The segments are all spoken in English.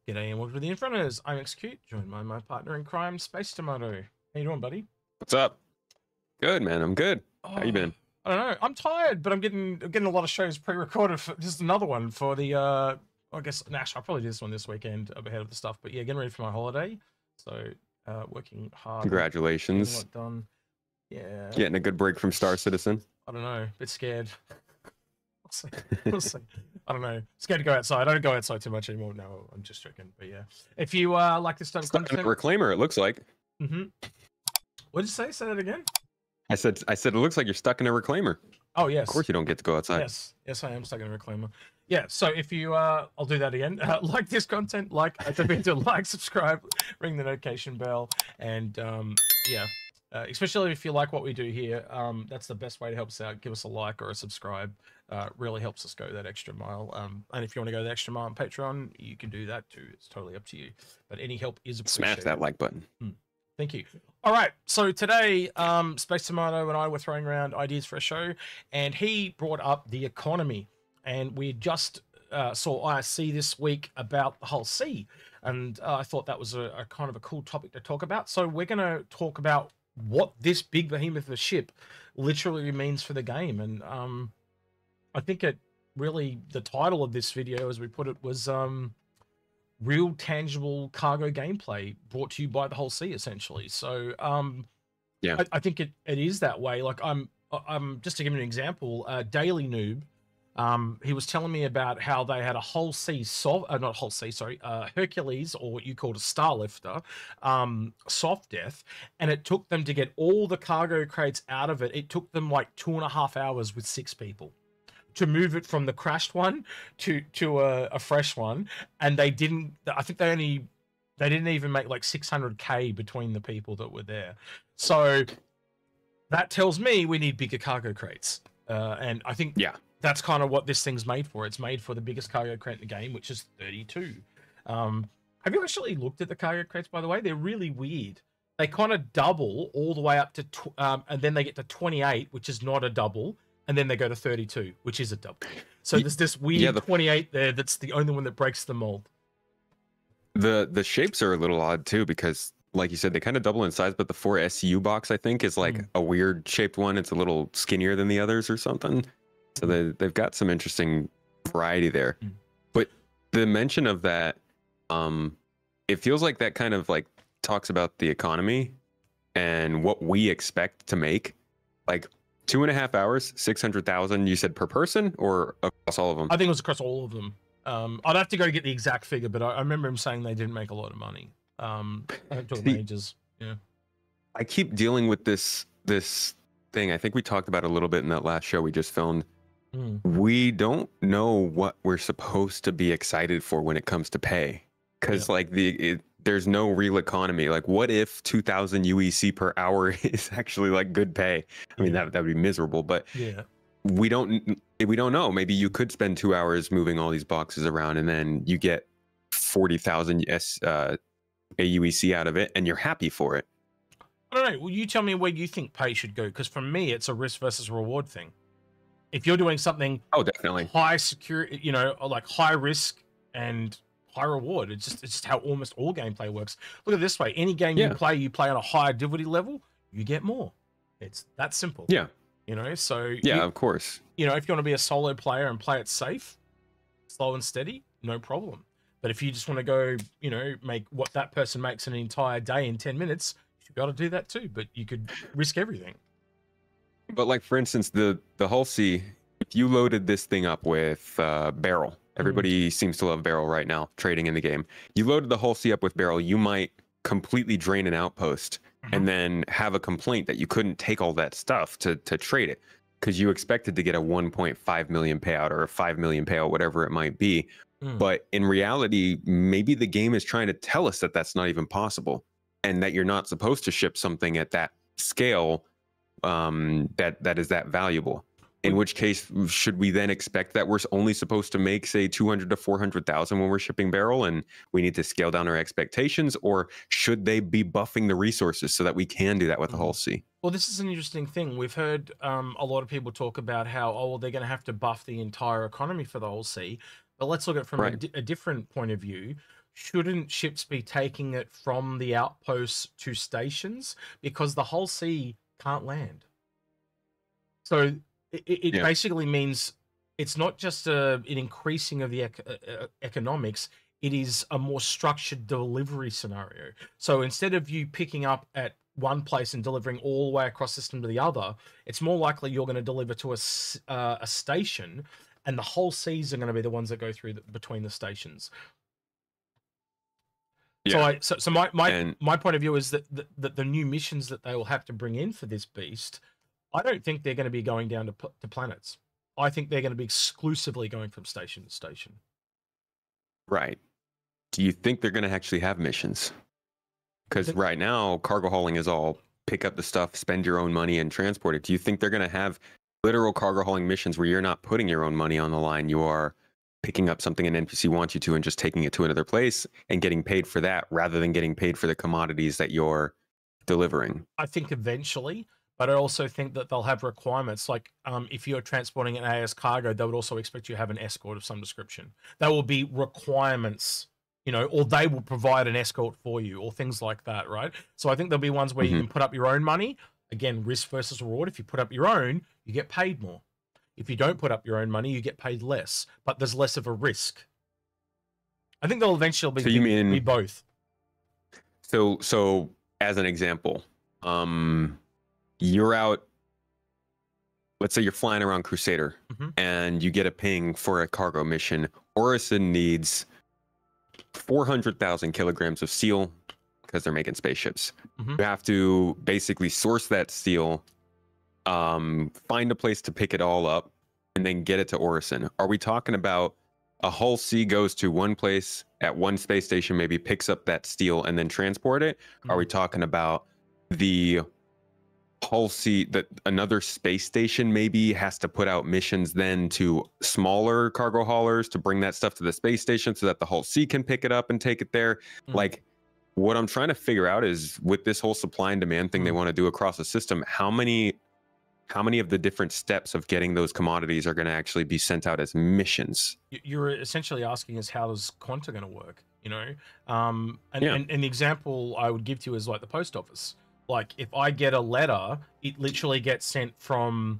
G'day and welcome to the Inforunners. I'm Execute, joined by my partner in crime, Space Tomato. How you doing, buddy? What's up? Good, man. I'm good. How you been? I don't know. I'm tired, but I'm getting a lot of shows pre-recorded. For just another one for the. I guess actually I'll probably do this one this weekend ahead of the stuff. But yeah, getting ready for my holiday, so working hard. Congratulations. Getting a lot done. Yeah. Getting a good break from Star Citizen. I don't know. A bit scared. We'll see. I don't know. Scared to go outside. I don't go outside too much anymore. No, I'm just joking. But yeah, if you like this type of content, Reclaimer. It looks like. Mm-hmm. What did you say? Say that again. I said it looks like you're stuck in a reclaimer. Oh yes. Of course you don't get to go outside. Yes, I am stuck in a reclaimer. Yeah. So if you I'll do that again. Like this content, don't forget to like, subscribe, ring the notification bell, and yeah. Especially if you like what we do here, that's the best way to help us out. Give us a like or a subscribe. Really helps us go that extra mile. And if you want to go the extra mile on Patreon, you can do that too. It's totally up to you. But any help is appreciated. Smash that like button. Thank you. All right. So today, Space Tomato and I were throwing around ideas for a show, and he brought up the economy. And we just saw IRC this week about the Hull C. And I thought that was a kind of a cool topic to talk about. So we're going to talk about what this big behemoth of a ship literally means for the game. And I think it really, the title of this video, as we put it, was real tangible cargo gameplay brought to you by the Hull C, essentially. So yeah, I think it is that way. Like I'm just to give you an example, Daily Noob, he was telling me about how they had a Hull C not Hull C, sorry, Hercules, or what you called a Starlifter, soft death, and it took them to get all the cargo crates out of it. It took them like 2.5 hours with 6 people to move it from the crashed one to a fresh one, and they didn't. I think they didn't even make like 600K between the people that were there. So that tells me we need bigger cargo crates, and I think that's kind of what this thing's made for. It's made for the biggest cargo crate in the game, which is 32. Have you actually looked at the cargo crates, by the way? They're really weird. They kind of double all the way up to, and then they get to 28, which is not a double, and then they go to 32, which is a double. So there's this weird 28 there that's the only one that breaks the mold. The shapes are a little odd too, because like you said, they kind of double in size, but the 4 SCU box, I think, is like a weird shaped one. It's a little skinnier than the others or something. So they've got some interesting variety there. But the mention of that, it feels like that kind of like talks about the economy and what we expect to make. Like 2.5 hours, 600,000, you said per person or across all of them? I think it was across all of them. I'd have to go get the exact figure, but I remember him saying they didn't make a lot of money. It took them ages. Yeah. I keep dealing with this thing. I think we talked about it a little bit in that last show we just filmed. We don't know what we're supposed to be excited for when it comes to pay, because like there's no real economy. Like, what if 2,000 UEC per hour is actually like good pay? I mean, that would be miserable, but we don't know. Maybe you could spend 2 hours moving all these boxes around, and then you get 40,000 AUEC out of it, and you're happy for it. I don't know. Well, you tell me where you think pay should go, because for me, it's a risk versus reward thing. If you're doing something, definitely high security, you know, like high risk and high reward, it's just how almost all gameplay works. Look at it this way: any game you play on a higher difficulty level, you get more. It's that simple. Yeah. You know, so of course. You know, if you want to be a solo player and play it safe, slow and steady, no problem. But if you just want to go, you know, make what that person makes in an entire day in 10 minutes, you should be able to do that too. But you could risk everything. But like, for instance, the Hull C, if you loaded this thing up with barrel, everybody seems to love barrel right now, trading in the game. You loaded the Hull C up with barrel, you might completely drain an outpost and then have a complaint that you couldn't take all that stuff to trade it, because you expected to get a 1.5 million payout or a 5 million payout, whatever it might be. But in reality, maybe the game is trying to tell us that that's not even possible, and that you're not supposed to ship something at that scale that is that valuable. In which case, should we then expect that we're only supposed to make, say, 200 to 400,000 when we're shipping barrel, and we need to scale down our expectations, or should they be buffing the resources so that we can do that with the Hull C? Well, this is an interesting thing. We've heard a lot of people talk about how, well, they're going to have to buff the entire economy for the Hull C. But let's look at it from a different point of view. shouldn't ships be taking it from the outposts to stations, because the whole sea can't land? So it basically means it's not just an increasing of the economics, it is a more structured delivery scenario. So instead of you picking up at one place and delivering all the way across system to the other, it's more likely you're going to deliver to a station, and the whole seas are going to be the ones that go through between the stations. Yeah. So my point of view is that the new missions that they will have to bring in for this beast, I don't think they're going to be going down to planets. I think they're going to be exclusively going from station to station. Right. Do you think they're going to actually have missions? Because right now, cargo hauling is all pick up the stuff, spend your own money, and transport it. Do you think they're going to have literal cargo hauling missions where you're not putting your own money on the line? You are picking up something an NPC wants you to and just taking it to another place and getting paid for that rather than getting paid for the commodities that you're delivering? I think eventually, but I also think that they'll have requirements. Like if you're transporting an AS cargo, they would also expect you to have an escort of some description. There will be requirements, you know, or they will provide an escort for you or things like that, right? So I think there'll be ones where you can put up your own money. Again, risk versus reward. If you put up your own, you get paid more. If you don't put up your own money, you get paid less, but there's less of a risk. I think they'll eventually be both. So as an example, you're out, let's say you're flying around Crusader and you get a ping for a cargo mission. Orison needs 400,000 kilograms of steel because they're making spaceships. You have to basically source that steel, find a place to pick it all up, and then get it to Orison. Are we talking about a whole sea goes to one place at one space station, maybe picks up that steel and then transport it? Are we talking about the whole sea that another space station maybe has to put out missions then to smaller cargo haulers to bring that stuff to the space station so that the whole sea can pick it up and take it there? Like, what I'm trying to figure out is, with this whole supply and demand thing they want to do across the system, how many of the different steps of getting those commodities are going to actually be sent out as missions? You're essentially asking us, how is Quanta going to work, you know? And the example I would give to you is like the post office. Like, if I get a letter, it literally gets sent from,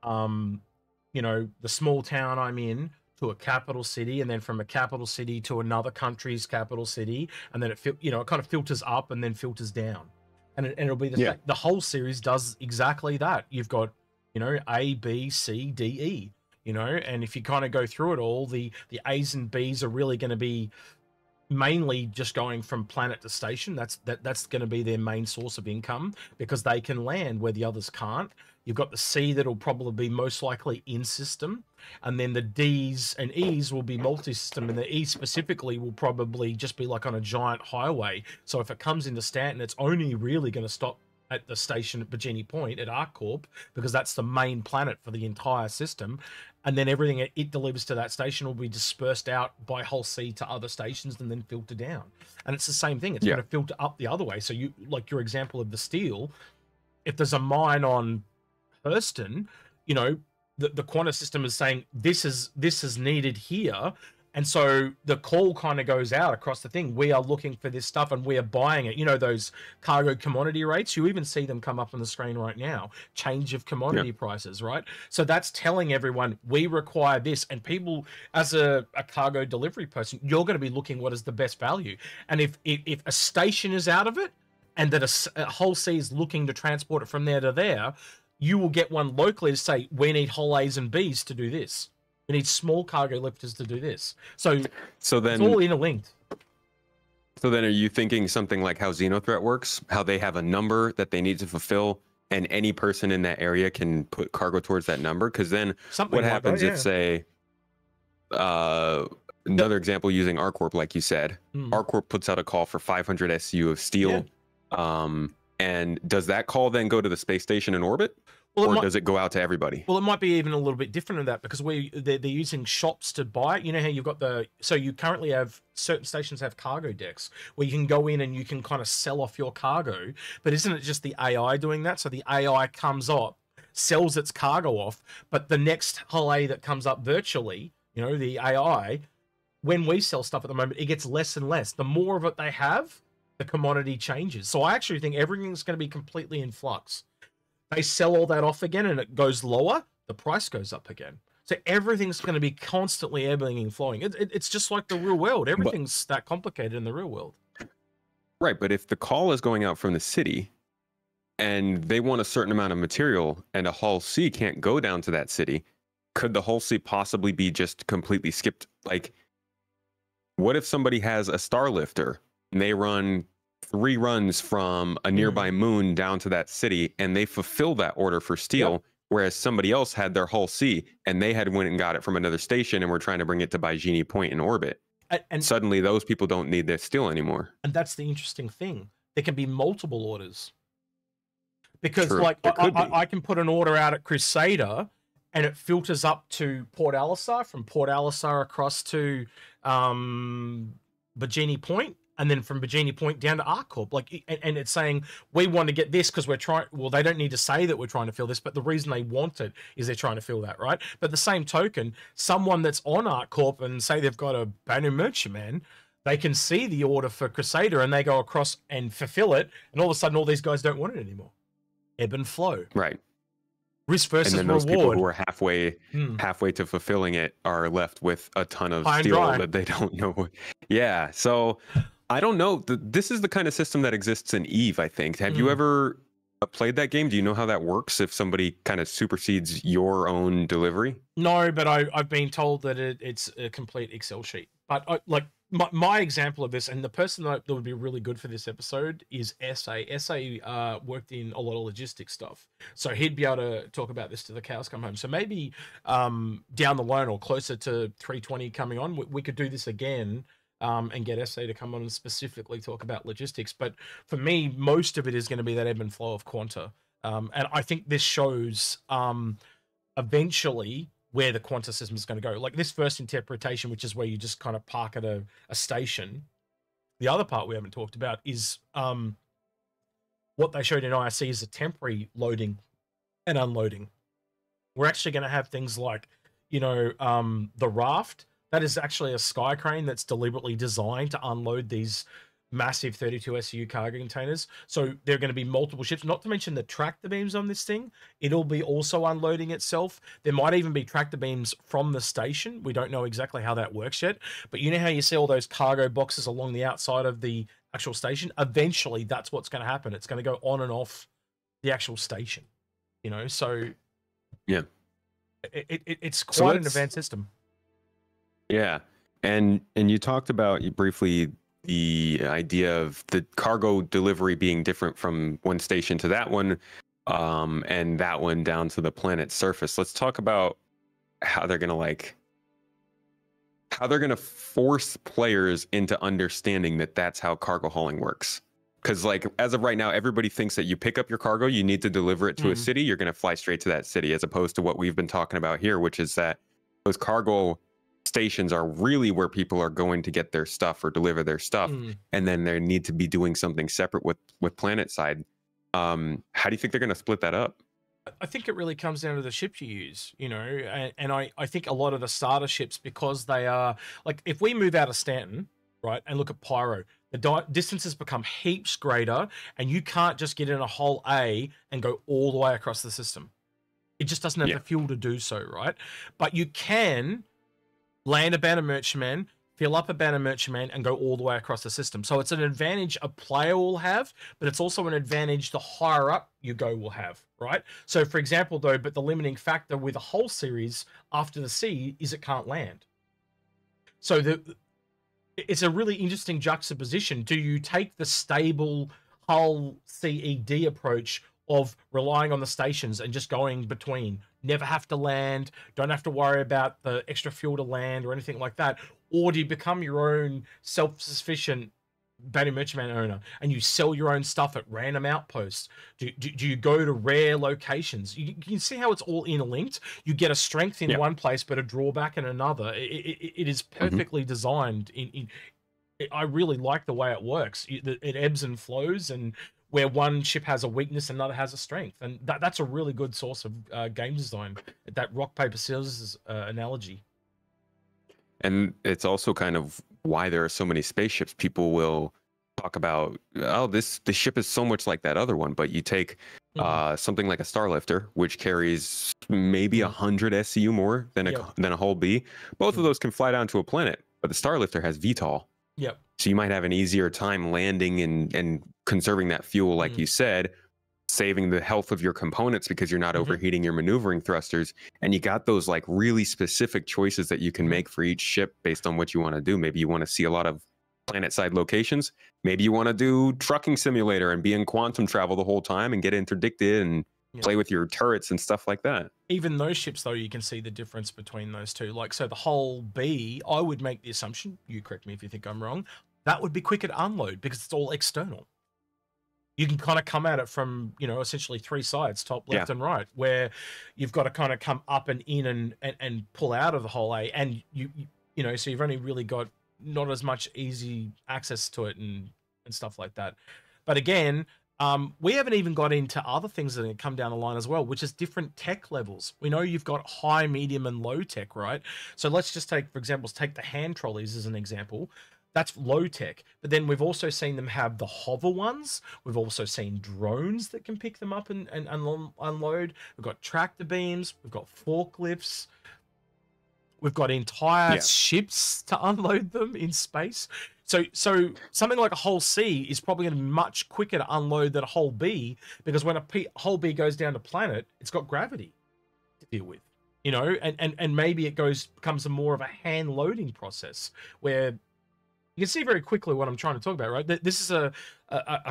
you know, the small town I'm in to a capital city, and then from a capital city to another country's capital city, and then it kind of filters up and then filters down, and it'll be the whole series does exactly that. You've got, you know, A, B, C, D, E, you know, and if you kind of go through it all, the A's and B's are really going to be mainly just going from planet to station. That's going to be their main source of income, because they can land where the others can't. You've got the C that'll probably be most likely in system, and then the D's and E's will be multi-system, and the E specifically will probably just be like on a giant highway. So if it comes into Stanton, it's only really going to stop at the station at Virginia Point at ArcCorp, because that's the main planet for the entire system. And then everything it delivers to that station will be dispersed out by whole sea to other stations and then filter down. And it's the same thing. It's going to filter up the other way. So you, like your example of the steel, if there's a mine on Hurston, you know, the Quanta system is saying this is needed here. And so the call kind of goes out across the thing. We are looking for this stuff and we are buying it. You know, those cargo commodity rates, you even see them come up on the screen right now. Change of commodity prices, right? So that's telling everyone we require this. And people, as a cargo delivery person, you're going to be looking what is the best value. And if a station is out of it and that a whole sea is looking to transport it from there to there, you will get one locally to say, we need whole A's and B's to do this. We need small cargo lifters to do this. So then it's all interlinked. So then are you thinking something like how Xenothreat works? How they have a number that they need to fulfill, and any person in that area can put cargo towards that number? Because then what happens if, say, another example using ArcCorp, like you said, ArcCorp puts out a call for 500 SU of steel. And does that call then go to the space station in orbit? Or does it go out to everybody? Well, it might be even a little bit different than that, because they're using shops to buy it. You know how you've got so you currently have certain stations have cargo decks where you can go in and you can kind of sell off your cargo. But isn't it just the AI doing that? So the AI comes up, sells its cargo off, but the next hull A that comes up virtually, you know, the AI when we sell stuff at the moment, it gets less and less. The more of it they have, the commodity changes. So I actually think everything's going to be completely in flux. They sell all that off again and it goes lower, the price goes up again. So everything's going to be constantly ebbing and flowing. It's just like the real world. Everything's that complicated in the real world. Right, but if the call is going out from the city and they want a certain amount of material and a Hull C can't go down to that city, could the Hull C possibly be just completely skipped? Like, what if somebody has a star lifter and they run 3 runs from a nearby moon down to that city and they fulfill that order for steel, whereas somebody else had their Hull C and they had went and got it from another station and were trying to bring it to Baijini Point in orbit. And suddenly those people don't need their steel anymore. And that's the interesting thing. There can be multiple orders. Because like I can put an order out at Crusader and it filters up to Port Alisar, from Port Alisar across to Bajini Point, and then from Bajini Point down to ArcCorp. Like, and it's saying, we want to get this because we're trying, well, they don't need to say that we're trying to fill this, but the reason they want it is they're trying to fill that, right? But the same token, someone that's on ArcCorp and say they've got a Banu Merchantman, they can see the order for Crusader and they go across and fulfill it, and all of a sudden all these guys don't want it anymore. Ebb and flow. Right. Risk versus reward. And then those reward. people who are halfway to fulfilling it are left with a ton of steel that they don't know. Yeah. So I don't know. This is the kind of system that exists in EVE, I think. Have you ever played that game? Do you know how that works if somebody kind of supersedes your own delivery? No, but I've been told that it's a complete Excel sheet. But like my example of this, and the person that would be really good for this episode is SA. SA worked in a lot of logistics stuff, so he'd be able to talk about this to the cows come home. So maybe down the line or closer to 320 coming on, we could do this again and get SA to come on and specifically talk about logistics. But for me, most of it is going to be that ebb and flow of Quanta, and I think this shows eventually where the Quanta system is going to go. Like this first interpretation, which is where you just kind of park at a station. The other part we haven't talked about is what they showed in IRC is a temporary loading and unloading. We're actually going to have things like, you know, the raft. That is actually a sky crane that's deliberately designed to unload these massive 32 SU cargo containers. So there are going to be multiple ships, not to mention the tractor beams on this thing. It'll be also unloading itself. There might even be tractor beams from the station. We don't know exactly how that works yet, but you know how you see all those cargo boxes along the outside of the actual station? Eventually that's what's going to happen. It's going to go on and off the actual station, you know? So yeah, it's quite an advanced system. Yeah. And you talked about briefly the idea of the cargo delivery being different from one station to that one, and that one down to the planet's surface. Let's talk about how they're going to force players into understanding that that's how cargo hauling works. Because like as of right now, everybody thinks that you pick up your cargo, you need to deliver it to a city, you're going to fly straight to that city, as opposed to what we've been talking about here, which is that those cargo stations are really where people are going to get their stuff or deliver their stuff, and then they need to be doing something separate with planet side. How do you think they're going to split that up? I think it really comes down to the ships you use, you know, and I think a lot of the starter ships, because they are like, if we move out of Stanton, right, and look at Pyro, the distances become heaps greater, and you can't just get in a Hull A and go all the way across the system. It just doesn't have the fuel to do so, right? But you can land a Banner Merchantman, fill up a Banner Merchantman, and go all the way across the system. So it's an advantage a player will have, but it's also an advantage the higher up you go will have, right? So for example, though, but the limiting factor with a whole series after the sea is it can't land. So it's a really interesting juxtaposition. Do you take the stable Hull CED approach of relying on the stations and just going between, never have to land, don't have to worry about the extra fuel to land or anything like that? Or do you become your own self-sufficient Banner Merchantman owner and you sell your own stuff at random outposts? Do you go to rare locations? You can see how it's all interlinked. You get a strength in one place but a drawback in another. It is perfectly designed. I really like the way it works. It ebbs and flows, and where one ship has a weakness, another has a strength. And that's a really good source of game design, that rock, paper, scissors analogy. And it's also kind of why there are so many spaceships. People will talk about, oh, this ship is so much like that other one. But you take something like a Starlifter, which carries maybe 100 SCU more than a Hull B. Both of those can fly down to a planet, but the Starlifter has VTOL. Yep. So you might have an easier time landing and conserving that fuel, like you said, saving the health of your components because you're not overheating your maneuvering thrusters. And you got those like really specific choices that you can make for each ship based on what you want to do. Maybe you want to see a lot of planet side locations. Maybe you want to do trucking simulator and be in quantum travel the whole time and get interdicted and play with your turrets and stuff like that. Even those ships, though, you can see the difference between those two. Like, so the Hull B, I would make the assumption, you correct me if you think I'm wrong, that would be quicker to unload because it's all external. You can kind of come at it from, you know, essentially three sides, top, left, and right, where you've got to kind of come up and in and pull out of the Hull A. And, you know, so you've only really got not as much easy access to it and stuff like that. But again, we haven't even got into other things that come down the line as well, which is different tech levels. We know you've got high, medium, and low tech, right? So let's just take, for example, take the hand trolleys as an example. That's low tech. But then we've also seen them have the hover ones. We've also seen drones that can pick them up and unload. We've got tractor beams. We've got forklifts. We've got entire ships to unload them in space. So something like a Hull C is probably going to be much quicker to unload than a Hull B, because when a Hull B goes down to planet, it's got gravity to deal with, you know, and maybe it becomes a more of a hand loading process where you can see very quickly what I'm trying to talk about, right? This is a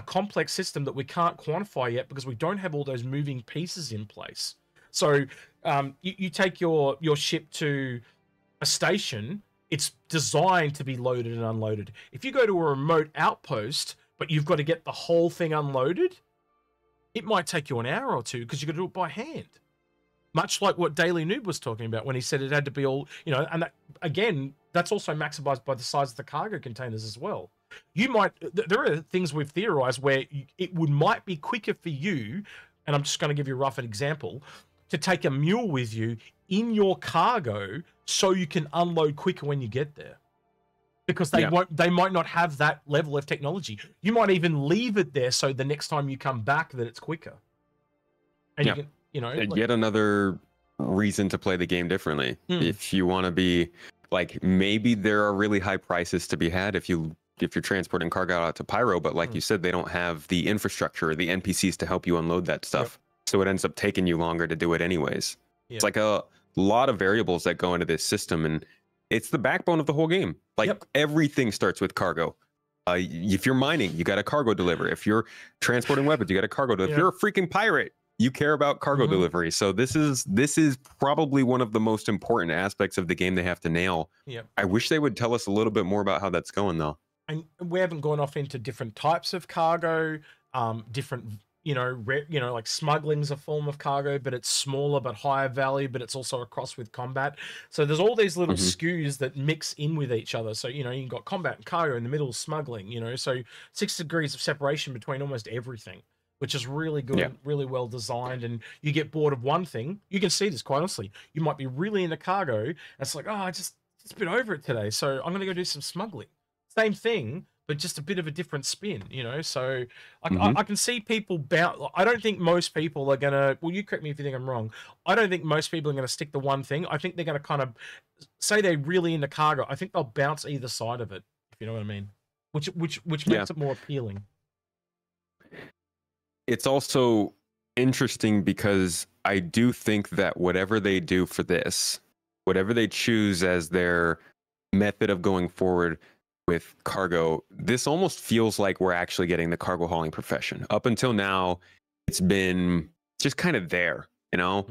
complex system that we can't quantify yet because we don't have all those moving pieces in place. So you take your ship to a station, it's designed to be loaded and unloaded. If you go to a remote outpost, but you've got to get the whole thing unloaded, it might take you an hour or two because you've got to do it by hand. Much like what Daily Noob was talking about when he said it had to be all, you know, and that, again, that's also maximized by the size of the cargo containers as well. You might, there are things we've theorized where might be quicker for you, and I'm just going to give you a rough example, to take a mule with you in your cargo so you can unload quicker when you get there. Because they might not have that level of technology. You might even leave it there so the next time you come back that it's quicker. And you can, you know, and yet another reason to play the game differently. If you want to be like, maybe there are really high prices to be had if you're transporting cargo out to Pyro, but like you said, they don't have the infrastructure or the NPCs to help you unload that stuff. So it ends up taking you longer to do it anyways. It's like a lot of variables that go into this system, and it's the backbone of the whole game. Like everything starts with cargo. If you're mining, you got a cargo deliver. If you're transporting weapons, you got a cargo deliver. If you're a freaking pirate, you care about cargo delivery. So this is probably one of the most important aspects of the game they have to nail. I wish they would tell us a little bit more about how that's going, though. And we haven't gone off into different types of cargo, different, like smuggling's a form of cargo, but it's smaller but higher value, but it's also a cross with combat. So there's all these little SKUs that mix in with each other. So, you know, you've got combat and cargo in the middle, smuggling, you know, so 6 degrees of separation between almost everything, which is really good, really well designed. And you get bored of one thing. You can see this quite honestly. You might be really into cargo. And it's like, oh, I just been over it today, so I'm going to go do some smuggling. Same thing, but just a bit of a different spin, you know? So I can see people bounce. I don't think most people are going to, well, you correct me if you think I'm wrong. I don't think most people are going to stick to one thing. I think they're going to kind of say they're really into cargo. I think they'll bounce either side of it, if you know what I mean, which makes it more appealing. It's also interesting because I do think that whatever they do for this, whatever they choose as their method of going forward with cargo, this almost feels like we're actually getting the cargo hauling profession. Up until now, it's been just kind of there, you know?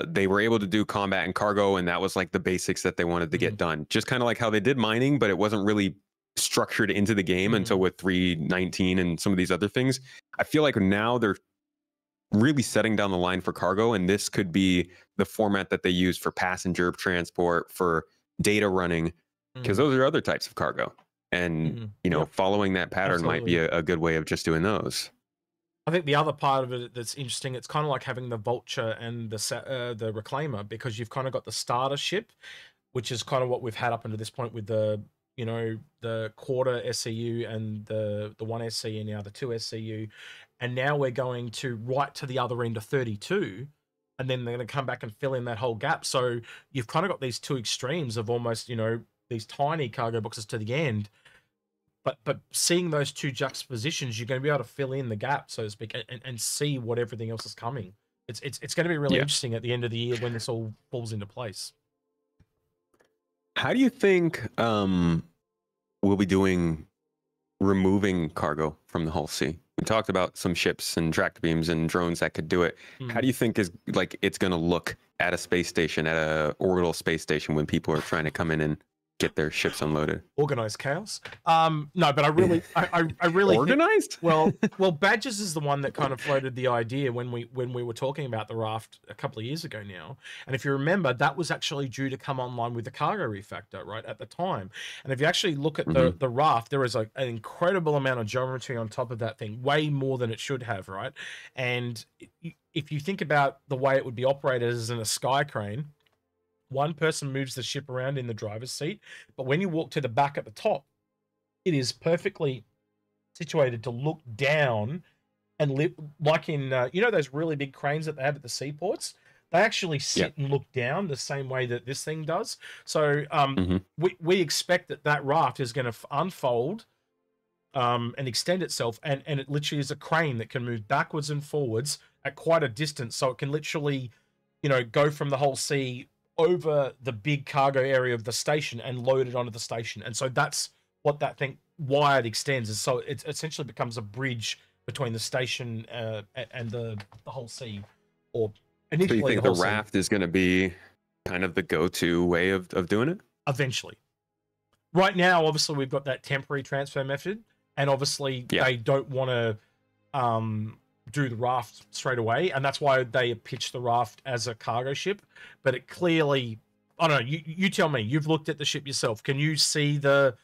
They were able to do combat and cargo, and that was like the basics that they wanted to get done. Just kind of like how they did mining, but it wasn't really structured into the game until with 3.19 and some of these other things. I feel like now they're really setting down the line for cargo, and this could be the format that they use for passenger transport, for data running, because those are other types of cargo. And, you know, following that pattern might be a good way of just doing those. I think the other part of it that's interesting, it's kind of like having the Vulture and the Reclaimer, because you've kind of got the starter ship, which is kind of what we've had up until this point with the, you know, the quarter SCU and the 1 SCU, now the 2 SCU. And now we're going to right to the other end of 32, and then they're going to come back and fill in that whole gap. So you've kind of got these two extremes of almost, you know, these tiny cargo boxes to the end. But seeing those two juxtapositions, you're going to be able to fill in the gap, so to speak, and see what everything else is coming. It's going to be really interesting at the end of the year when this all falls into place. How do you think we'll be doing removing cargo from the Hull C? We talked about some ships and tractor beams and drones that could do it. How do you think it's going to look at a space station, at a orbital space station, when people are trying to come in and get their ships unloaded? Organized chaos. No, but I really organized. Well, Badgers is the one that kind of floated the idea when we were talking about the raft a couple of years ago now. And if you remember, that was actually due to come online with the cargo refactor right at the time. And if you actually look at the raft, there is an incredible amount of geometry on top of that thing, way more than it should have, right? And if you think about the way it would be operated as in a sky crane, one person moves the ship around in the driver's seat, but when you walk to the back at the top, it is perfectly situated to look down and like in, you know, those really big cranes that they have at the seaports? They actually sit and look down the same way that this thing does. So we expect that raft is going to unfold and extend itself, and it literally is a crane that can move backwards and forwards at quite a distance. So it can literally, you know, go from the Hull C over the big cargo area of the station and load it onto the station. And so that's what that thing, why it extends, is so it essentially becomes a bridge between the station and the Hull C. Or initially, so you think the raft is going to be kind of the go-to way of doing it? Eventually. Right now, obviously, we've got that temporary transfer method, and obviously they don't want to do the raft straight away, and that's why they pitch the raft as a cargo ship. But it clearly, I don't know, you tell me, you've looked at the ship yourself, can you see the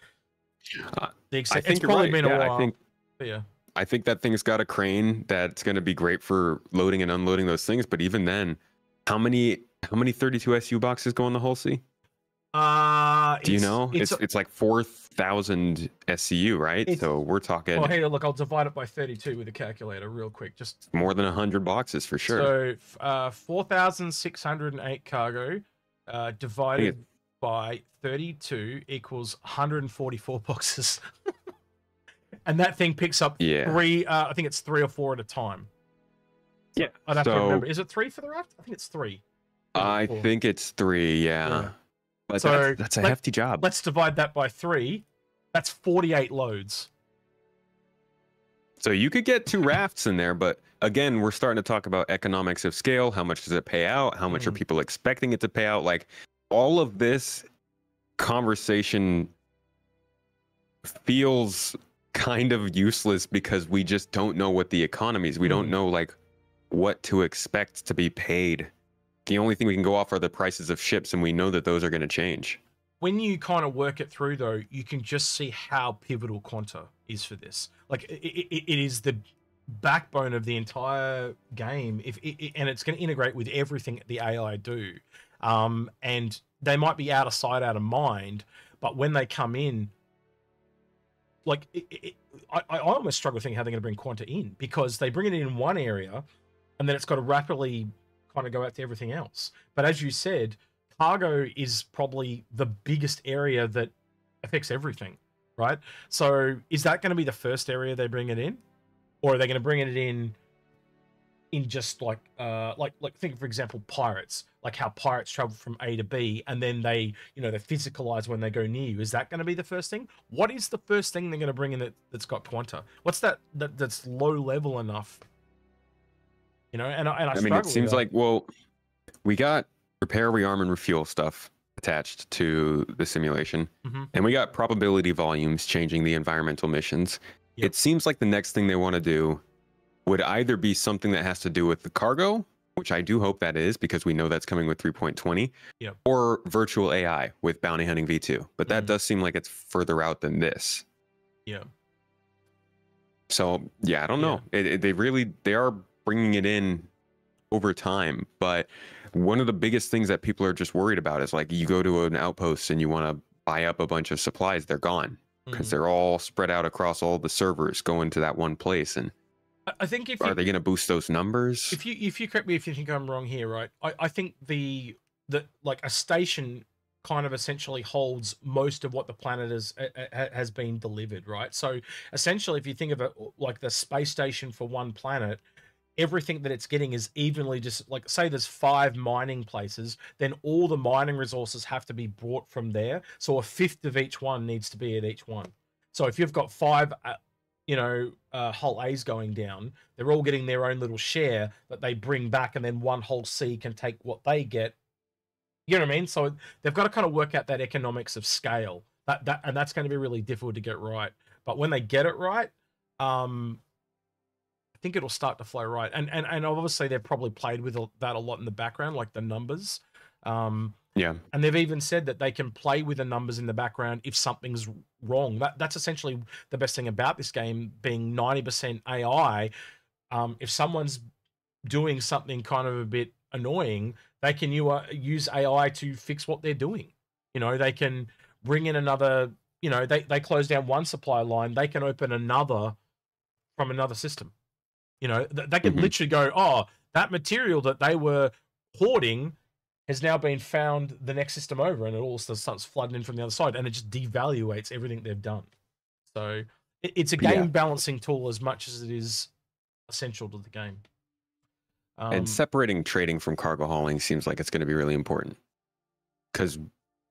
I think it's probably been a while. I think that thing's got a crane that's going to be great for loading and unloading those things, but even then, how many 32 SU boxes go in the Hull C? Do you know? It's like 4,000 SCU, right? So we're talking. Well, hey, look, I'll divide it by 32 with a calculator, real quick. Just more than 100 boxes for sure. So 4,608 cargo divided by 32 equals 144 boxes, and that thing picks up three. I think it's 3 or 4 at a time. Yeah, I'd have to remember. Is it 3 for the raft? I think it's 3. I think it's 3. Yeah. But so that's a hefty job. Let's divide that by 3. That's 48 loads. So you could get 2 rafts in there, but again, we're starting to talk about economics of scale. How much does it pay out? How much are people expecting it to pay out? Like, all of this conversation feels kind of useless because we just don't know what the economy is. We don't know like what to expect to be paid. The only thing we can go off are the prices of ships, and we know that those are going to change. When you kind of work it through, though, you can just see how pivotal Quanta is for this. Like, it is the backbone of the entire game, and it's going to integrate with everything the AI do. And they might be out of sight, out of mind, but when they come in, like, I almost struggle to think how they're going to bring Quanta in, because they bring it in one area, and then it's got to rapidly kind of go out to everything else. But as you said, cargo is probably the biggest area that affects everything, right? So is that going to be the first area they bring it in, or are they going to bring it in just like think, for example, pirates, like how pirates travel from A to B, and then they physicalize when they go near you? Is that going to be the first thing? What is the first thing they're going to bring in that's got Quanta? What's that's low level enough? I mean, it seems like, well, we got repair, rearm, and refuel stuff attached to the simulation, and we got probability volumes changing the environmental missions. It seems like the next thing they want to do would either be something that has to do with the cargo, which I do hope that is, because we know that's coming with 3.20, or virtual AI with Bounty Hunting V2. But that does seem like it's further out than this. Yeah. So, yeah, I don't know. They are bringing it in over time, but one of the biggest things that people are just worried about is like you go to an outpost and you want to buy up a bunch of supplies, they're gone because they're all spread out across all the servers going to that one place. And I think if are they going to boost those numbers? If you correct me if you think I'm wrong here, right? I think the like a station kind of essentially holds most of what the planet has been delivered, right? So essentially, if you think of it like the space station for one planet, everything that it's getting is evenly just like, say there's 5 mining places, then all the mining resources have to be brought from there. So a fifth of each one needs to be at each one. So if you've got 5 hull A's going down, they're all getting their own little share that they bring back, and then one hull C can take what they get. You know what I mean? So they've got to kind of work out that economics of scale. And that's going to be really difficult to get right. But when they get it right, I think it'll start to flow right. And obviously they've probably played with that a lot in the background, like the numbers. Yeah. And they've even said that they can play with the numbers in the background if something's wrong. That's essentially the best thing about this game being 90% AI. If someone's doing something kind of a bit annoying, they can use AI to fix what they're doing. You know, they can bring in another, you know, they close down one supply line, they can open another from another system. You know, they can literally go, oh, that material that they were hoarding has now been found the next system over, and it all starts flooding in from the other side, and it just devaluates everything they've done. So it's a game balancing tool as much as it is essential to the game. And separating trading from cargo hauling seems like it's going to be really important because,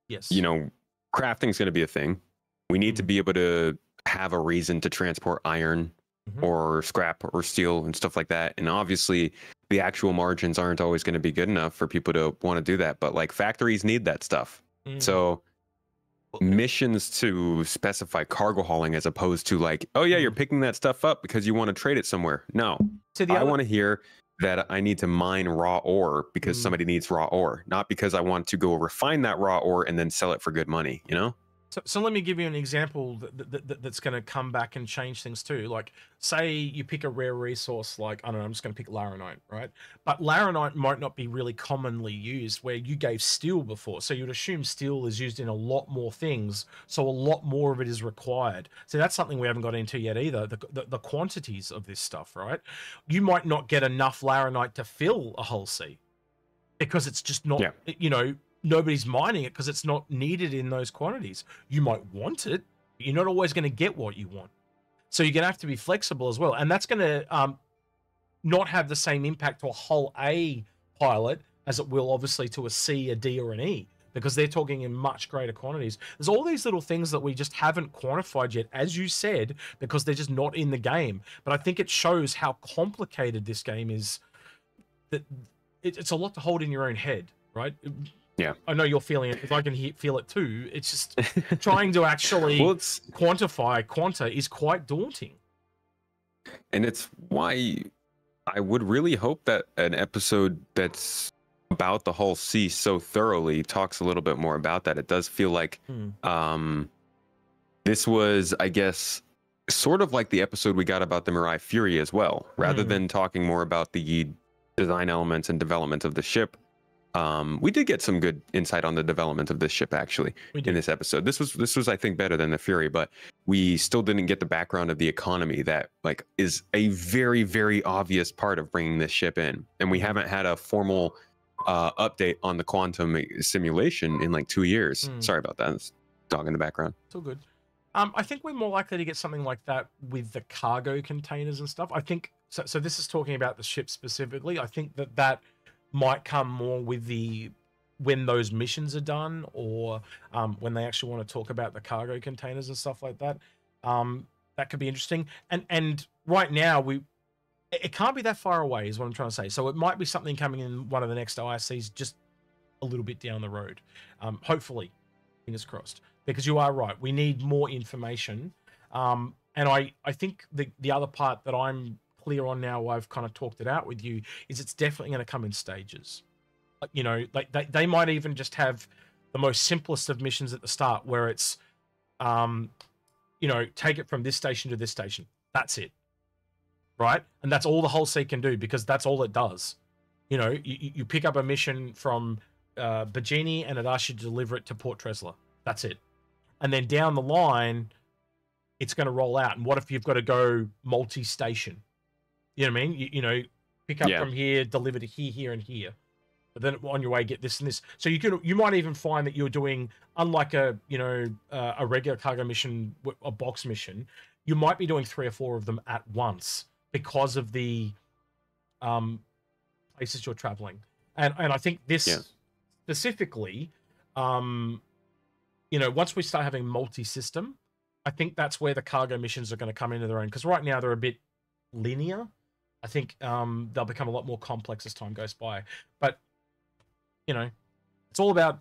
you know, crafting is going to be a thing. We need to be able to have a reason to transport iron or scrap or steel and stuff like that. And obviously the actual margins aren't always going to be good enough for people to want to do that. But like factories need that stuff. So missions to specify cargo hauling as opposed to like, oh yeah, you're picking that stuff up because you want to trade it somewhere. No, I want to hear that I need to mine raw ore because somebody needs raw ore, not because I want to go refine that raw ore and then sell it for good money, you know? So let me give you an example that's going to come back and change things too. Like, say you pick a rare resource, like, I don't know, I'm just going to pick laranite, right? But laranite might not be really commonly used where you gave steel before. So you'd assume steel is used in a lot more things. So a lot more of it is required. So that's something we haven't got into yet either, the quantities of this stuff, right? You might not get enough laranite to fill a hull C because it's just not, you know, nobody's mining it because it's not needed in those quantities. You might want it, but you're not always going to get what you want. So you're going to have to be flexible as well. And that's going to not have the same impact to a whole A pilot as it will obviously to a C, a D, or an E, because they're talking in much greater quantities. There's all these little things that we just haven't quantified yet, as you said, because they're just not in the game. But I think it shows how complicated this game is. That it's a lot to hold in your own head, right? Yeah, I know you're feeling it because I can feel it too. It's just trying to actually quantify quanta is quite daunting. And it's why I would really hope that an episode that's about the whole C so thoroughly talks a little bit more about that. It does feel like this was, I guess, sort of like the episode we got about the Mirai Fury as well, rather than talking more about the design elements and development of the ship. We did get some good insight on the development of this ship actually in this episode. This was I think better than the Fury, but we still didn't get the background of the economy that like is a very, very obvious part of bringing this ship in. And we haven't had a formal update on the quantum simulation in like 2 years. Sorry about that. It's dog in the background. It's all good. I think we're more likely to get something like that with the cargo containers and stuff. I think so this is talking about the ship specifically. I think that might come more with when those missions are done, or when they actually want to talk about the cargo containers and stuff like that. That could be interesting. And right now it can't be that far away is what I'm trying to say. So it might be something coming in one of the next ISCs just a little bit down the road. Hopefully, fingers crossed, because you are right. We need more information. And I think the other part that I'm clear on now, I've kind of talked it out with you, is it's definitely going to come in stages. Like, you know, like they might even just have the most simplest of missions at the start where it's you know, take it from this station to this station, that's it, right? And that's all the whole C can do because that's all it does. You know, you pick up a mission from Bajini and it asks you to deliver it to Port Tresla. That's it. And then down the line, it's going to roll out. And what if you've got to go multi-station? You know what I mean? You know, pick up from here, deliver to here, here, and here. But then on your way, get this and this. So you might even find that you're doing, unlike a a regular cargo mission, a box mission, you might be doing 3 or 4 of them at once because of the places you're traveling. And I think this specifically, you know, once we start having multi-system, I think that's where the cargo missions are going to come into their own. Because right now they're a bit linear. I think they'll become a lot more complex as time goes by. But, you know, it's all about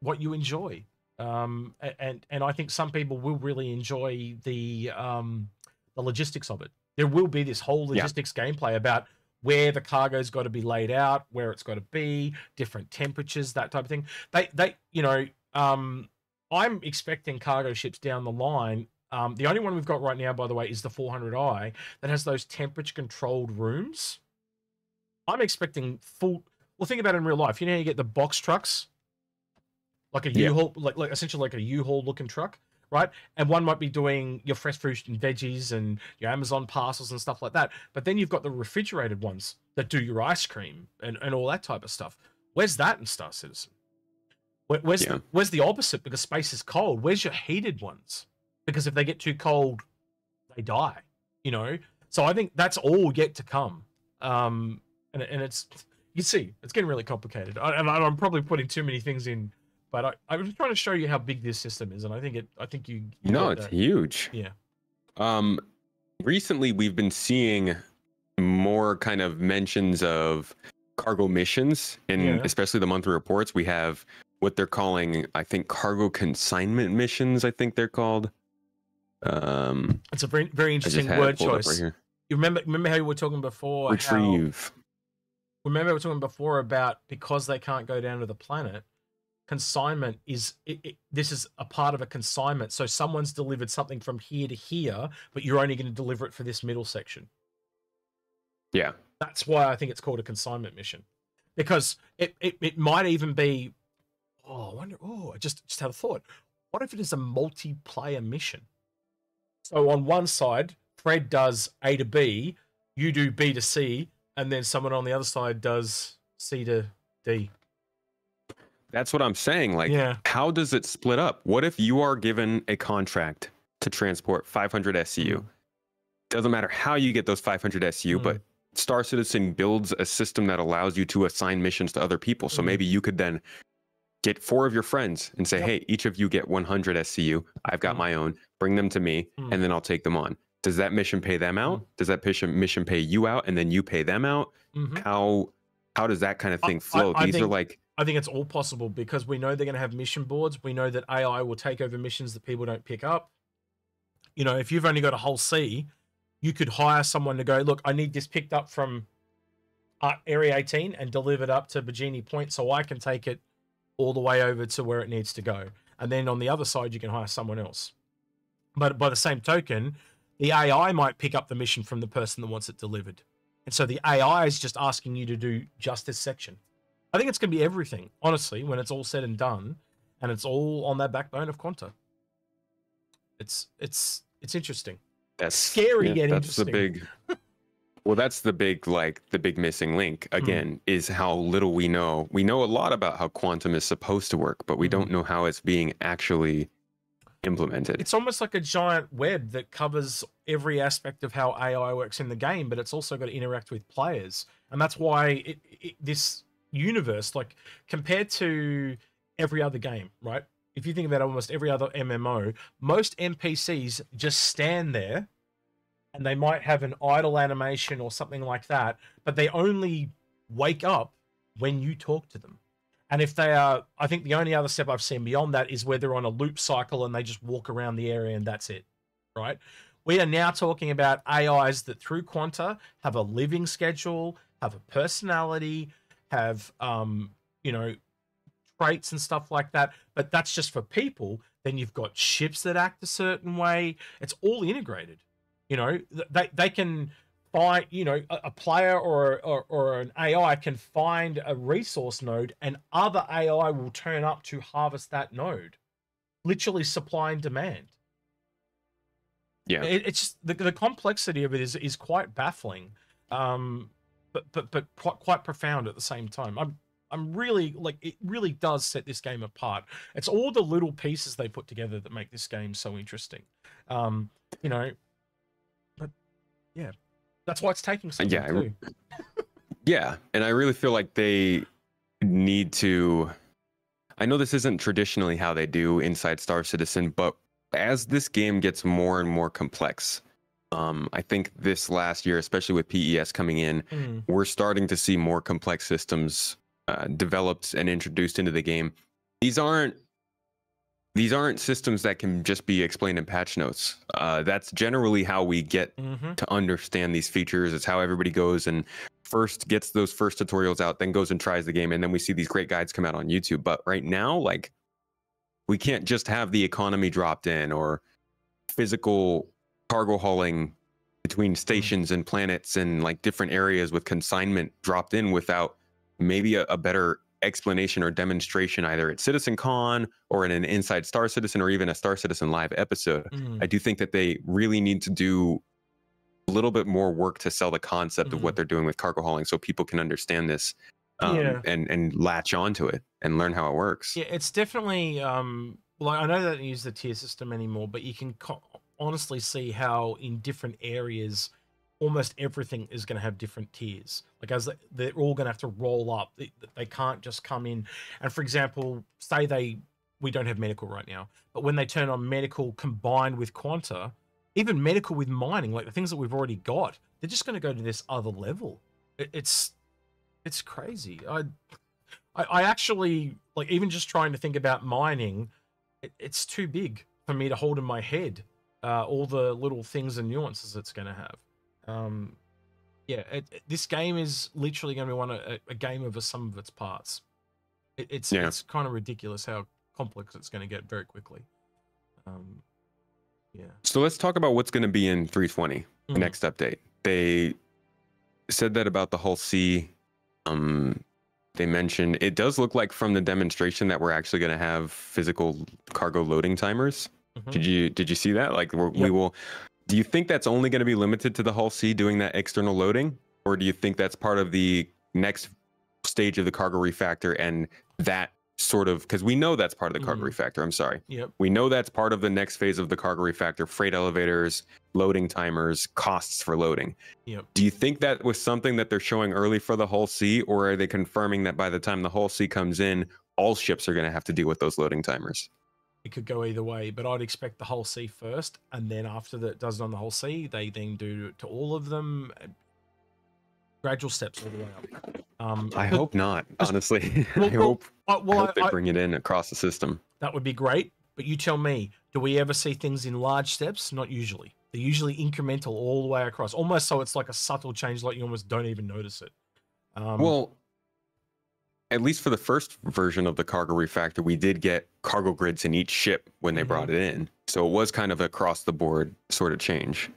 what you enjoy. And I think some people will really enjoy the logistics of it. There will be this whole logistics gameplay about where the cargo's got to be laid out, where it's got to be, different temperatures, that type of thing. They you know, I'm expecting cargo ships down the line. The only one we've got right now, by the way, is the 400i that has those temperature-controlled rooms. I'm expecting full... Well, think about it in real life. You know how you get the box trucks? Like a U-Haul, like essentially like a U-Haul looking truck, right? And one might be doing your fresh fruit and veggies and your Amazon parcels and stuff like that. But then you've got the refrigerated ones that do your ice cream and all that type of stuff. Where's that in Star Citizen? Where's the opposite? Because space is cold. Where's your heated ones? Because if they get too cold, they die, you know? So I think that's all yet to come. And it's, you see, it's getting really complicated. And I'm probably putting too many things in, but I was trying to show you how big this system is. And I think you no, it's huge. Yeah. Recently we've been seeing more kind of mentions of cargo missions, and especially the monthly reports. We have what they're calling, I think, cargo consignment missions, I think they're called. It's a very, very interesting word choice. Right here. You remember how we were talking before? Retrieve. Remember we were talking before about because they can't go down to the planet, consignment is this is a part of a consignment. So someone's delivered something from here to here, but you're only going to deliver it for this middle section. Yeah. That's why I think it's called a consignment mission. Because it might even be, I wonder, I just had a thought. What if it is a multiplayer mission? So on one side, Fred does A to B, you do B to C, and then someone on the other side does C to D. That's what I'm saying. Like, how does it split up? What if you are given a contract to transport 500 SCU? Doesn't matter how you get those 500 SCU, but Star Citizen builds a system that allows you to assign missions to other people. So maybe you could then get 4 of your friends and say, hey, each of you get 100 SCU. I've got my own. Bring them to me, and then I'll take them on. Does that mission pay them out? Does that mission pay you out, and then you pay them out? How does that kind of thing flow? I think it's all possible because we know they're going to have mission boards. We know that AI will take over missions that people don't pick up. You know, if you've only got a whole C, you could hire someone to go, look, I need this picked up from Area 18 and delivered up to Bajini Point so I can take it all the way over to where it needs to go. And then on the other side, you can hire someone else. But by the same token, the AI might pick up the mission from the person that wants it delivered. And so the AI is just asking you to do just this section. I think it's going to be everything, honestly, when it's all said and done, and it's all on that backbone of Quanta. It's interesting. That's scary yet that's interesting. That's the big missing link again, is how little we know. We know a lot about how quantum is supposed to work, but we don't know how it's being actually implemented. It's almost like a giant web that covers every aspect of how AI works in the game, but it's also got to interact with players. And that's why this universe, like compared to every other game, right? If you think about almost every other MMO, most NPCs just stand there and they might have an idle animation or something like that, but they only wake up when you talk to them. And if they are, I think the only other step I've seen beyond that is where they're on a loop cycle and they just walk around the area and that's it, right? We are now talking about AIs that through Quanta have a living schedule, have a personality, have, you know, traits and stuff like that. But that's just for people. Then you've got ships that act a certain way. It's all integrated. You know, they can find, you know, a player or an AI can find a resource node, and other AI will turn up to harvest that node. Literally supply and demand. Yeah. It's just the complexity of it is quite baffling, but quite profound at the same time. I'm really, like, it really does set this game apart. It's all the little pieces they put together that make this game so interesting. You know, but yeah, that's why it's taking so long too. Yeah, and I really feel like they need to. I know this isn't traditionally how they do inside Star Citizen, but as this game gets more and more complex, I think this last year, especially with PES coming in, we're starting to see more complex systems developed and introduced into the game. These aren't systems that can just be explained in patch notes. That's generally how we get to understand these features. It's how everybody goes and first gets those first tutorials out, then goes and tries the game, and then we see these great guides come out on YouTube. But right now, like, we can't just have the economy dropped in or physical cargo hauling between stations and planets and like different areas with consignment dropped in without maybe a better explanation or demonstration, either at CitizenCon or in an Inside Star Citizen or even a Star Citizen live episode. I do think that they really need to do a little bit more work to sell the concept of what they're doing with cargo hauling so people can understand this and latch onto it and learn how it works. Yeah, it's definitely like, I know they don't use the tier system anymore, but you can honestly see how in different areas almost everything is going to have different tiers. Like, as they're all going to have to roll up. They can't just come in. And for example, say we don't have medical right now, but when they turn on medical combined with quanta, even medical with mining, like the things that we've already got, they're just going to go to this other level. It's crazy. I actually, like, even just trying to think about mining, it's too big for me to hold in my head. All the little things and nuances it's going to have. Yeah, this game is literally going to be a game of a sum of its parts. It's kind of ridiculous how complex it's going to get very quickly. Yeah. So let's talk about what's going to be in 320, the next update. They said that about the Hull C. They mentioned it does look like from the demonstration that we're actually going to have physical cargo loading timers. Did you see that? Like, we will. Do you think that's only going to be limited to the Hull C doing that external loading, or do you think that's part of the next stage of the cargo refactor and that sort of, because we know that's part of the cargo refactor. I'm sorry. We know that's part of the next phase of the cargo refactor: freight elevators, loading timers, costs for loading. Do you think that was something that they're showing early for the Hull C, or are they confirming that by the time the Hull C comes in, all ships are going to have to deal with those loading timers? It could go either way, but I'd expect the Hull C first, and then after that it does it on the Hull C, they then do to all of them. Gradual steps all the way up. I hope not, honestly. I hope they bring it in across the system. That would be great, but you tell me, do we ever see things in large steps? Not usually. They're usually incremental all the way across, almost so it's like a subtle change, like you almost don't even notice it. Well, at least for the first version of the cargo refactor, we did get cargo grids in each ship when they brought it in. So it was kind of across the board sort of change.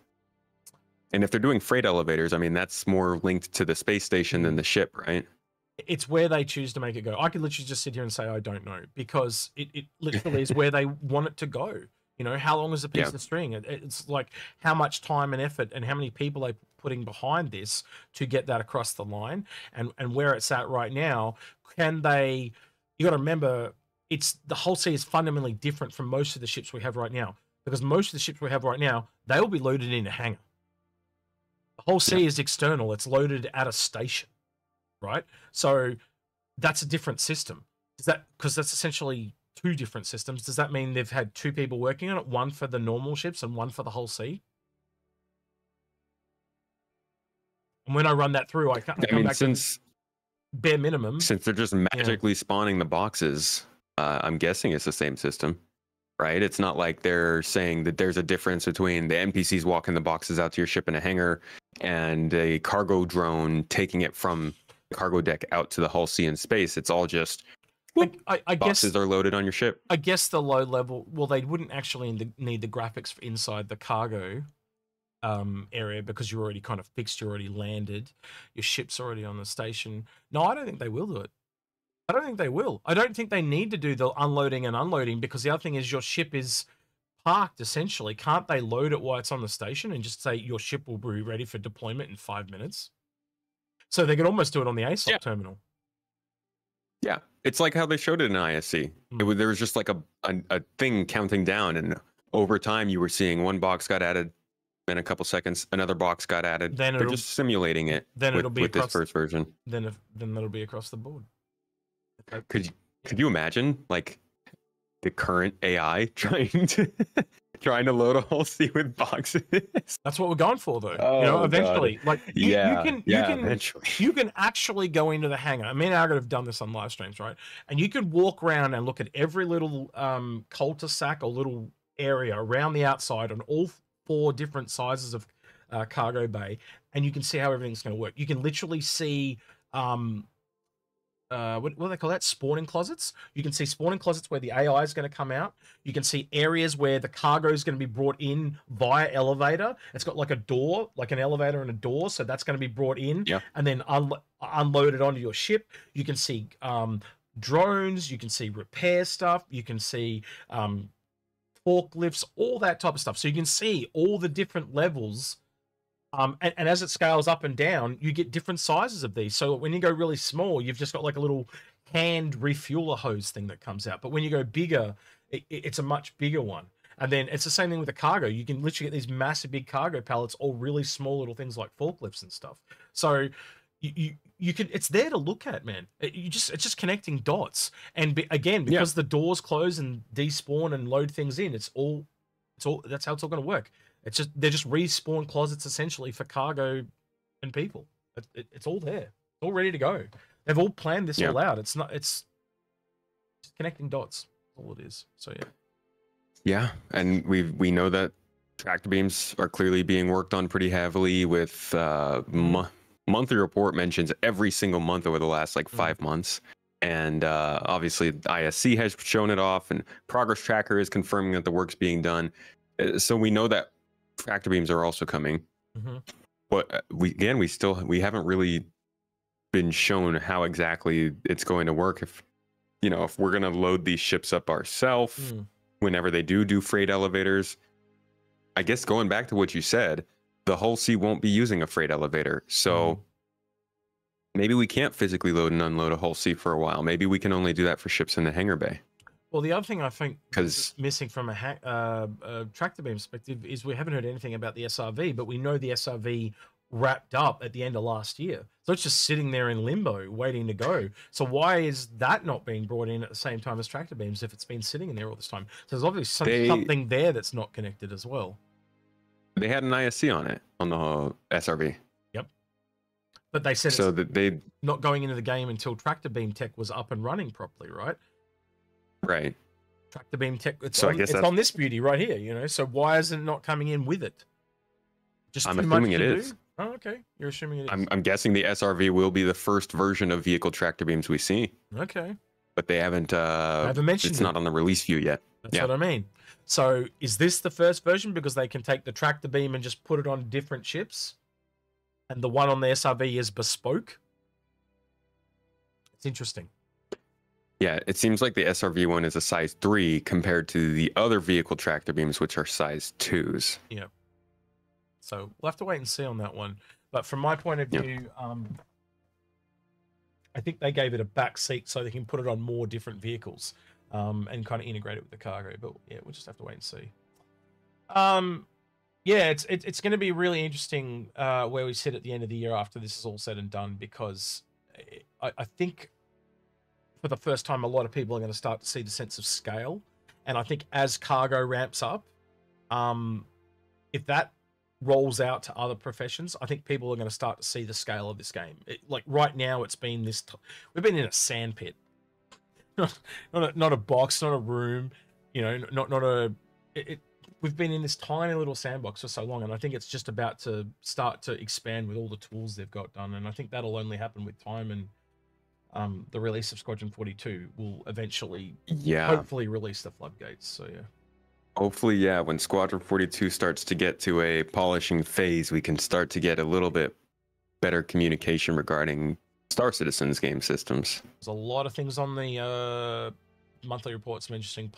And if they're doing freight elevators, I mean, that's more linked to the space station than the ship, right? It's where they choose to make it go. I could literally just sit here and say, I don't know, because it literally is where they want it to go. You know, how long is a piece of string? It's like how much time and effort and how many people they're putting behind this to get that across the line, and where it's at right now. Can they, you got to remember, it's the Hull C is fundamentally different from most of the ships we have right now, because most of the ships we have right now, they will be loaded in a hangar. The Hull C is external. It's loaded at a station, right? So that's a different system. Is that, because that's essentially two different systems. Does that mean they've had two people working on it, one for the normal ships and one for the Hull C? And when I run that through, I come back since bare minimum. Since they're just magically spawning the boxes, I'm guessing it's the same system, right? It's not like they're saying that there's a difference between the NPCs walking the boxes out to your ship in a hangar and a cargo drone taking it from the cargo deck out to the Hull C in space. It's all just I boxes are loaded on your ship. I guess the low level, well, they wouldn't actually need the graphics for inside the cargo. area because you're already kind of fixed, you're already landed, your ship's already on the station. No, I don't think they will do it. I don't think they will. I don't think they need to do the unloading and unloading because the other thing is your ship is parked essentially. Can't they load it while it's on the station and just say your ship will be ready for deployment in 5 minutes? So they could almost do it on the ASOP terminal. Yeah, it's like how they showed it in ISC. There was just like a thing counting down, and over time you were seeing one box got added, in a couple seconds another box got added. Then they're just simulating it. Then it'll be with this first version. Then that'll be across the board. Could you imagine like the current AI trying to load a whole sea with boxes? That's what we're going for, though. Oh, eventually, God. like eventually. You can actually go into the hangar. I mean, I've done this on live streams, right? And you could walk around and look at every little cul-de-sac or little area around the outside on all 4 different sizes of cargo bay, and you can see how everything's going to work. You can literally see what do they call that? Spawning closets. You can see spawning closets where the AI is going to come out. You can see areas where the cargo is going to be brought in via elevator. It's got like a door, like an elevator and a door. So that's going to be brought in and then unloaded onto your ship. You can see drones. You can see repair stuff. You can see forklifts, all that type of stuff. So you can see all the different levels. And as it scales up and down, you get different sizes of these. So when you go really small, you've just got like a little hand refueler hose thing that comes out. But when you go bigger, it's a much bigger one. And then it's the same thing with the cargo. You can literally get these massive big cargo pallets, all really small little things like forklifts and stuff. So you can, it's there to look at, man. It's just connecting dots. And because the doors close and despawn and load things in, that's how it's all going to work. They're just respawn closets essentially for cargo and people. It's all there. It's all ready to go. They've all planned this all out. It's just connecting dots. That's all it is. So yeah. Yeah, and we know that tractor beams are clearly being worked on pretty heavily with monthly report mentions every single month over the last like 5 months. And obviously ISC has shown it off, and Progress Tracker is confirming that the work's being done. So we know that tractor beams are also coming, but we haven't really been shown how exactly it's going to work. If we're going to load these ships up ourselves, whenever they do freight elevators, I guess going back to what you said, the Hull C won't be using a freight elevator, so maybe we can't physically load and unload a Hull C for a while. Maybe we can only do that for ships in the hangar bay. Well, the other thing I think is missing from a tractor beam perspective is we haven't heard anything about the SRV, but we know the SRV wrapped up at the end of last year. So it's just sitting there in limbo waiting to go. So why is that not being brought in at the same time as tractor beams if it's been sitting in there all this time? So there's obviously something there that's not connected as well. They had an ISC on it, on the SRV. Yep. But they said so that they not going into the game until tractor beam tech was up and running properly, right? Right. Tractor beam tech. It's on this beauty right here, so why is it not coming in with it? Just I'm assuming it is. Oh, okay. You're assuming it is. I'm guessing the SRV will be the first version of vehicle tractor beams we see. Okay. But they haven't mentioned it's not on the release view yet. That's what I mean. So is this the first version because they can take the tractor beam and just put it on different ships? And the one on the SRV is bespoke? It's interesting. Yeah, it seems like the SRV one is a size 3 compared to the other vehicle tractor beams, which are size 2s. Yeah. So we'll have to wait and see on that one. But from my point of view, I think they gave it a back seat so they can put it on more different vehicles and kind of integrate it with the cargo. But yeah, we'll just have to wait and see. Yeah, it's going to be really interesting where we sit at the end of the year after this is all said and done, because I think for the first time, a lot of people are going to start to see the sense of scale. And I think as cargo ramps up, if that rolls out to other professions, I think people are going to start to see the scale of this game. Like right now, it's been this. We've been in a sandpit, not a box, not a room, not a. We've been in this tiny little sandbox for so long, and I think it's just about to start to expand with all the tools they've got done. And I think that'll only happen with time, and the release of Squadron 42 will eventually, hopefully, release the floodgates. So yeah. Hopefully, yeah, when Squadron 42 starts to get to a polishing phase, we can start to get a little bit better communication regarding Star Citizen's game systems. There's a lot of things on the monthly report, some interesting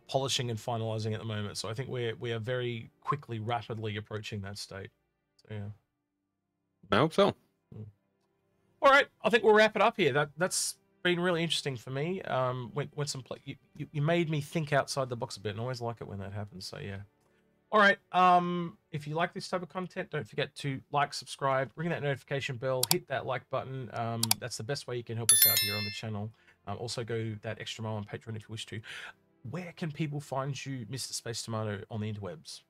polishing and finalizing at the moment. So I think we are very quickly, rapidly approaching that state. So yeah. I hope so. All right, I think we'll wrap it up here. That's been really interesting for me. You made me think outside the box a bit, and I always like it when that happens. So yeah. All right. If you like this type of content, don't forget to like, subscribe, ring that notification bell, hit that like button. That's the best way you can help us out here on the channel. Also go that extra mile on Patreon if you wish to. Where can people find you, Mr. Space Tomato, on the interwebs?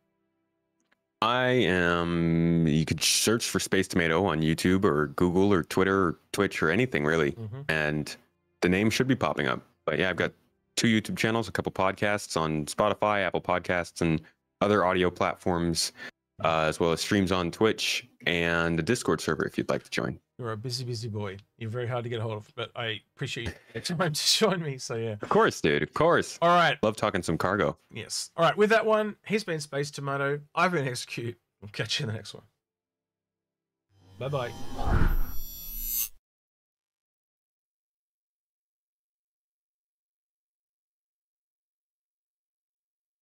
You could search for Space Tomato on YouTube or Google or Twitter or Twitch or anything really. And the name should be popping up. But yeah, I've got 2 YouTube channels, a couple podcasts on Spotify, Apple Podcasts, and other audio platforms, as well as streams on Twitch and a Discord server if you'd like to join. You're a busy boy. You're very hard to get a hold of, but I appreciate you taking time to join me. So yeah. Of course, dude. Of course. All right. Love talking some cargo. Yes. All right. With that one, he's been Space Tomato. I've been Execute. We'll catch you in the next one. Bye-bye.